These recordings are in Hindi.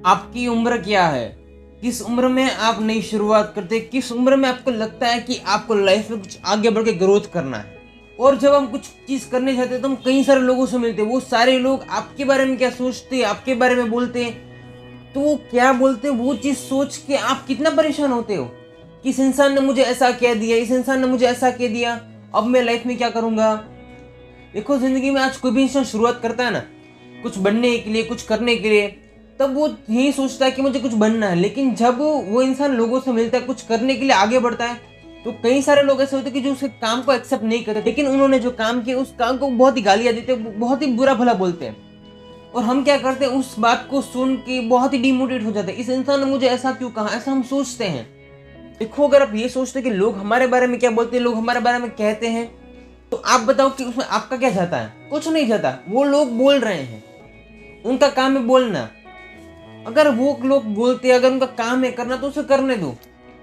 आपकी उम्र क्या है, किस उम्र में आप नई शुरुआत करते, किस उम्र में आपको लगता है कि आपको लाइफ में कुछ आगे बढ़ के ग्रोथ करना है। और जब हम कुछ चीज करने जाते हैं तो हम कई सारे लोगों से मिलते हैं, वो सारे लोग आपके बारे में क्या सोचते हैं, आपके बारे में बोलते हैं, तो वो क्या बोलते हैं वो चीज सोच के आप कितना परेशान होते हो कि इस इंसान ने मुझे ऐसा कह दिया, इस इंसान ने मुझे ऐसा कह दिया, अब मैं लाइफ में क्या करूंगा। देखो, जिंदगी में आज कोई भी इंसान शुरुआत करता है ना कुछ बनने के लिए, कुछ करने के लिए, तब वो यही सोचता है कि मुझे कुछ बनना है। लेकिन जब वो इंसान लोगों से मिलता है, कुछ करने के लिए आगे बढ़ता है, तो कई सारे लोग ऐसे होते हैं कि जो उसके काम को एक्सेप्ट नहीं करते, लेकिन उन्होंने जो काम किया उस काम को बहुत ही गालियां देते हैं, बहुत ही बुरा भला बोलते हैं। और हम क्या करते हैं, उस बात को सुन के बहुत ही डिमोटिवेट हो जाते हैं, इस इंसान ने मुझे ऐसा क्यों कहा, ऐसा हम सोचते हैं। देखो, अगर आप ये सोचते हैं कि लोग हमारे बारे में क्या बोलते हैं, लोग हमारे बारे में कहते हैं, तो आप बताओ कि उसमें आपका क्या जाता है? कुछ नहीं जाता। वो लोग बोल रहे हैं, उनका काम है बोलना। अगर वो लोग बोलते हैं, अगर उनका काम है करना, तो उसे करने दो।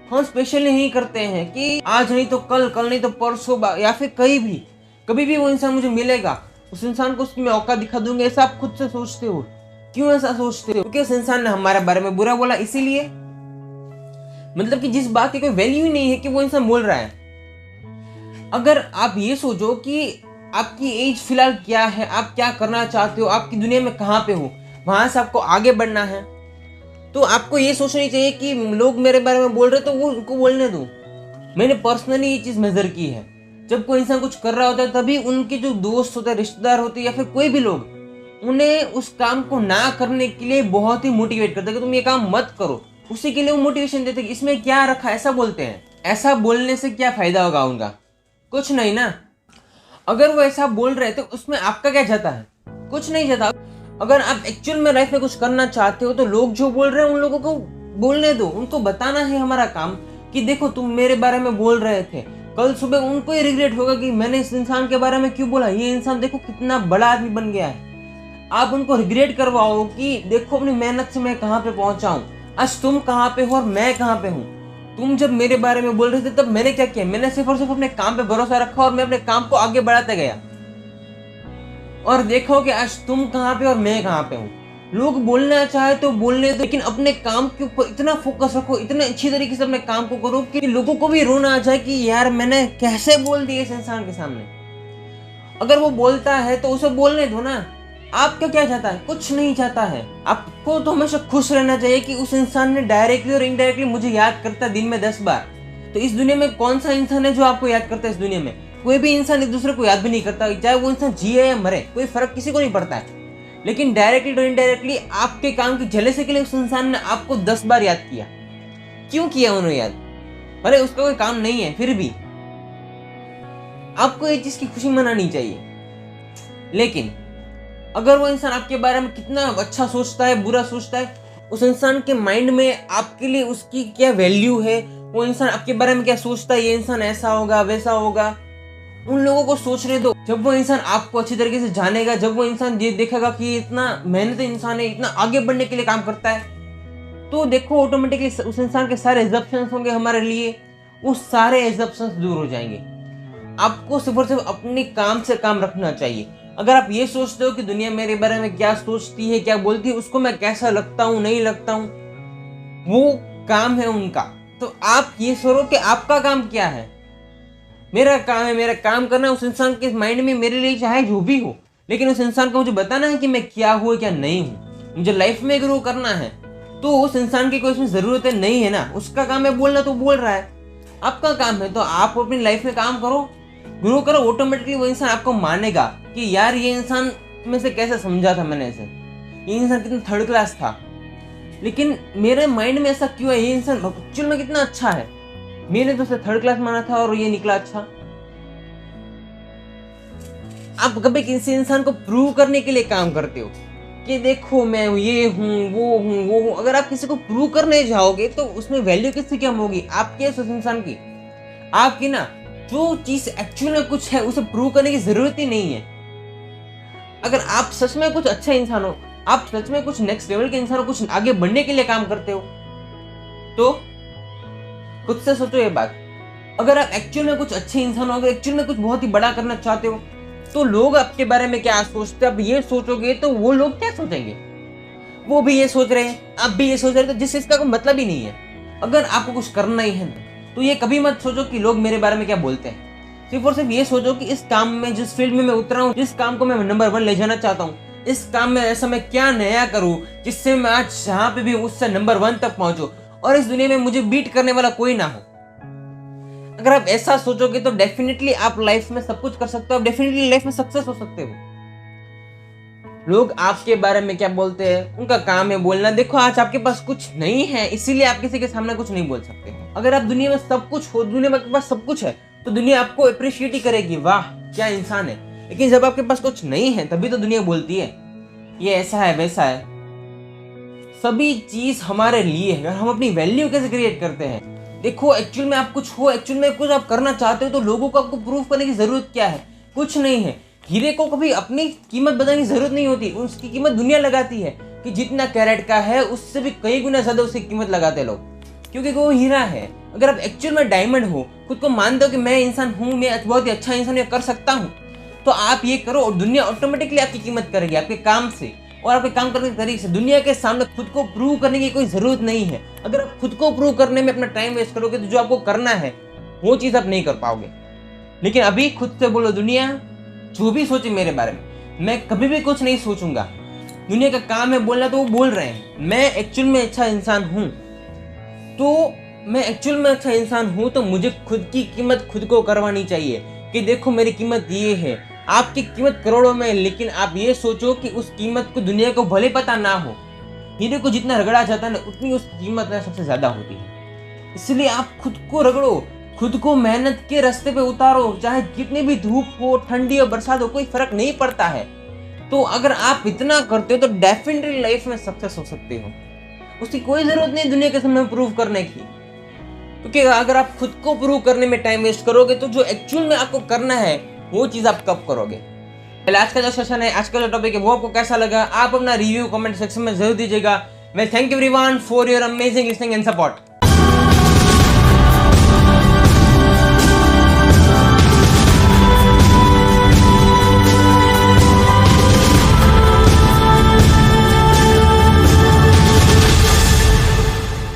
हम स्पेशली नहीं करते हैं कि आज नहीं तो कल, कल नहीं तो परसों, या फिर कभी भी वो इंसान मुझे मिलेगा, उस इंसान को उसकी मैं औकात दिखा दूंगा, ऐसा आप खुद से सोचते हो। क्यों ऐसा सोचते हो? क्योंकि उस इंसान ने हमारे बारे में बुरा बोला, इसीलिए। मतलब कि जिस बात की कोई वैल्यू ही नहीं है कि वो इंसान बोल रहा है। अगर आप ये सोचो कि आपकी एज फिलहाल क्या है, आप क्या करना चाहते हो, आपकी दुनिया में कहाँ पे हो, वहां से आपको आगे बढ़ना है, तो आपको ये सोचना चाहिए कि लोग मेरे बारे में बोल रहे तो वो उनको बोलने दो। मैंने पर्सनली ये चीज मेजर की है। जब कोई इंसान कुछ कर रहा होता है, तभी उनके जो दोस्त होते हैं, रिश्तेदार होते हैं, या फिर कोई भी लोग, उन्हें उस काम को ना करने के लिए बहुत ही मोटिवेट करते हैं कि तुम ये काम मत करो। उसी के लिए वो मोटिवेशन देते हैं कि इसमें क्या रखा, ऐसा बोलते हैं। ऐसा बोलने से क्या फायदा होगा उनका? कुछ नहीं ना। अगर वो ऐसा बोल रहे तो उसमें आपका क्या जाता है? कुछ नहीं जाता। अगर आप एक्चुअल में लाइफ में कुछ करना चाहते हो, तो लोग जो बोल रहे हैं उन लोगों को बोलने दो। उनको बताना है हमारा काम कि देखो तुम मेरे बारे में बोल रहे थे, कल सुबह उनको ही रिग्रेट होगा कि मैंने इस इंसान के बारे में क्यों बोला, ये इंसान देखो कितना बड़ा आदमी बन गया है। आप उनको रिग्रेट करवाओ कि देखो अपनी मेहनत से मैं कहाँ पे पहुंचा हूँ, आज तुम कहाँ पे हो और मैं कहाँ पे हूँ। तुम जब मेरे बारे में बोल रहे थे तब मैंने क्या किया? मैंने सिर्फ और सिर्फ अपने काम पे भरोसा रखा और मैं अपने काम को आगे बढ़ाता गया। और देखो कि आज तुम कहाँ पे और मैं कहाँ पे हूँ। लोग बोलना चाहे तो बोलने दो, लेकिन अपने काम के ऊपर इतना फोकस रखो, इतने अच्छी तरीके से अपने काम को करो कि लोगों को भी रोना आ जाए कि यार मैंने कैसे बोल दिया इस इंसान के सामने। अगर वो बोलता है तो उसे बोलने दो ना। आपका क्या चाहता है? कुछ नहीं चाहता है। आपको तो हमेशा खुश रहना चाहिए कि उस इंसान ने डायरेक्टली और इनडायरेक्टली मुझे याद करता है दिन में 10 बार। तो इस दुनिया में कौन सा इंसान है जो आपको याद करता है? इस दुनिया में कोई भी इंसान एक दूसरे को याद भी नहीं करता, चाहे वो इंसान जिए या मरे, कोई फर्क किसी को नहीं पड़ता है। लेकिन डायरेक्टली और इनडायरेक्टली आपके काम की जेलसी के लिए उस इंसान ने आपको 10 बार याद किया। क्यों किया उन्होंने याद? अरे उसका कोई काम नहीं है, फिर भी आपको ये चीज की खुशी मनानी चाहिए। लेकिन अगर वो इंसान आपके बारे में कितना अच्छा सोचता है, बुरा सोचता है, उस इंसान के माइंड में आपके लिए उसकी क्या वैल्यू है, वो इंसान आपके बारे में क्या सोचता है, ये इंसान ऐसा होगा वैसा होगा, उन लोगों को सोचने दो। जब वो इंसान आपको अच्छी तरीके से जानेगा, जब वो इंसान ये देखेगा कि इतना मेहनती इंसान है, इतना आगे बढ़ने के लिए काम करता है, तो देखो ऑटोमेटिकली उस इंसान के सारे एजम्पशंस होंगे हमारे लिए, वो सारे एजम्पशंस दूर हो जाएंगे। आपको सिर्फ और सिर्फ अपने काम से काम रखना चाहिए। अगर आप ये सोचते हो कि दुनिया मेरे बारे में क्या सोचती है, क्या बोलती है, उसको मैं कैसा लगता हूँ, नहीं लगता हूँ, वो काम है उनका। तो आप ये सोचो कि आपका काम क्या है। मेरा काम है, मेरा काम करना उस इंसान के माइंड में मेरे लिए चाहे जो भी हो, लेकिन उस इंसान को मुझे बताना है कि मैं क्या हूँ क्या नहीं हूँ। मुझे लाइफ में ग्रो करना है, तो उस इंसान की कोई इसमें जरूरत नहीं है ना। उसका काम है बोलना, तो बोल रहा है। आपका काम है तो आप अपनी लाइफ में काम करो, ग्रो करो। ऑटोमेटिकली वो इंसान आपको मानेगा कि यार ये इंसान में से कैसे समझा था मैंने इसे, ये इंसान कितना थर्ड क्लास था, लेकिन मेरे माइंड में ऐसा क्यों है, ये इंसान एक्चुअल में कितना अच्छा है, मैंने तो उसे थर्ड क्लास माना था और ये निकला अच्छा। आप कभी किसी इंसान को प्रूव करने के लिए काम करते हो कि देखो मैं ये हूँ, वो हूँ, वो हूँ। अगर आप किसी को प्रूव करने जाओगे तो उसमें वैल्यू किसकी कम होगी? आपकी, उस इंसान की, आपकी ना। जो चीज एक्चुअल में कुछ है उसे प्रूव करने की जरूरत ही नहीं है। अगर आप सच में कुछ अच्छा इंसान हो, आप सच में कुछ नेक्स्ट लेवल के इंसान हो, कुछ आगे बढ़ने के लिए काम करते हो, तो खुद से सोचो ये बात। अगर आप एक्चुअल में कुछ अच्छे इंसान हो, अगर एक्चुअल में कुछ बहुत ही बड़ा करना चाहते हो, तो लोग आपके बारे में क्या सोचते हैं, आप ये सोचोगे तो वो लोग क्या सोचेंगे? वो भी ये सोच रहे हैं, आप भी ये सोच रहे हैं, तो जिस चीज का कोई मतलब ही नहीं है। अगर आपको कुछ करना ही है ना, तो ये कभी मत सोचो कि लोग मेरे बारे में क्या बोलते हैं। सिर्फ और सिर्फ ये सोचो कि इस काम में, जिस फील्ड में मैं उतरा हूँ, जिस काम को मैं नंबर 1 ले जाना चाहता हूँ, इस काम में ऐसा मैं क्या नया करूँ जिससे मैं आज जहाँ पे भी उससे नंबर 1 तक पहुंचूं और इस दुनिया में मुझे बीट करने वाला कोई ना हो। अगर आप ऐसा सोचोगे तो डेफिनेटली आप लाइफ में सब कुछ कर सकते हो, आप डेफिनेटली लाइफ में सक्सेस हो सकते हो। लोग आपके बारे में क्या बोलते हैं, उनका काम है बोलना। देखो आज आपके पास कुछ नहीं है, इसीलिए आप किसी के सामने कुछ नहीं बोल सकते। अगर आप दुनिया में सब कुछ हो, दुनिया में आपके पास सब कुछ है, तो दुनिया आपको अप्रिशिएट ही करेगी, वाह क्या इंसान है। लेकिन जब आपके पास कुछ नहीं है, तभी तो दुनिया बोलती है ये ऐसा है वैसा है। सभी चीज हमारे लिए है, हम अपनी वैल्यू कैसे क्रिएट करते हैं। देखो एक्चुअल में आप कुछ हो, एक्चुअल में कुछ आप करना चाहते हो, तो लोगों को आपको प्रूव करने की जरूरत क्या है, कुछ नहीं है। हीरे को कभी अपनी कीमत बताने की जरूरत नहीं होती, उसकी कीमत दुनिया लगाती है कि जितना कैरेट का है उससे भी कई गुना ज्यादा उसकी कीमत लगाते लोग, क्योंकि वो हीरा है। अगर आप एक्चुअल में डायमंड हो, खुद को मानते हो कि मैं इंसान हूँ, मैं बहुत ही अच्छा इंसान कर सकता हूँ, तो आप ये करो और दुनिया ऑटोमेटिकली आपकी कीमत करेगी आपके काम से और आपके काम करने के तरीके से। दुनिया के सामने खुद को प्रूव करने की कोई जरूरत नहीं है। अगर आप खुद को प्रूव करने में अपना टाइम वेस्ट करोगे तो जो आपको करना है वो चीज आप नहीं कर पाओगे। लेकिन अभी खुद से बोलो, दुनिया जो भी सोचे मेरे बारे में, मैं कभी भी कुछ नहीं सोचूंगा। दुनिया का काम है बोलना, तो वो बोल रहे हैं। मैं एक्चुअल में अच्छा इंसान हूं, तो मुझे खुद की कीमत खुद को करवानी चाहिए कि देखो मेरी कीमत ये है। आपकी कीमत करोड़ों में, लेकिन आप ये सोचो कि उस कीमत को दुनिया को भले पता ना हो। हीरे को जितना रगड़ा जाता है ना, उतनी उसकी कीमत सबसे ज्यादा होती है। इसलिए आप खुद को रगड़ो, खुद को मेहनत के रास्ते पे उतारो, चाहे कितनी भी धूप हो, ठंडी हो, बरसात हो, कोई फर्क नहीं पड़ता है। तो अगर आप इतना करते हो तो डेफिनेटली लाइफ में सक्सेस हो सकते हो। उसकी कोई जरूरत नहीं दुनिया के सामने प्रूव करने की, क्योंकि अगर आप खुद को प्रूव करने में टाइम वेस्ट करोगे तो जो एक्चुअल में आपको करना है वो चीज आप कब करोगे। आज का जो सेशन है, आज का जो टॉपिक है, वो आपको कैसा लगा, आप अपना रिव्यू कमेंट सेक्शन में जरूर दीजिएगा। Well, thank you everyone for your amazing listening and support.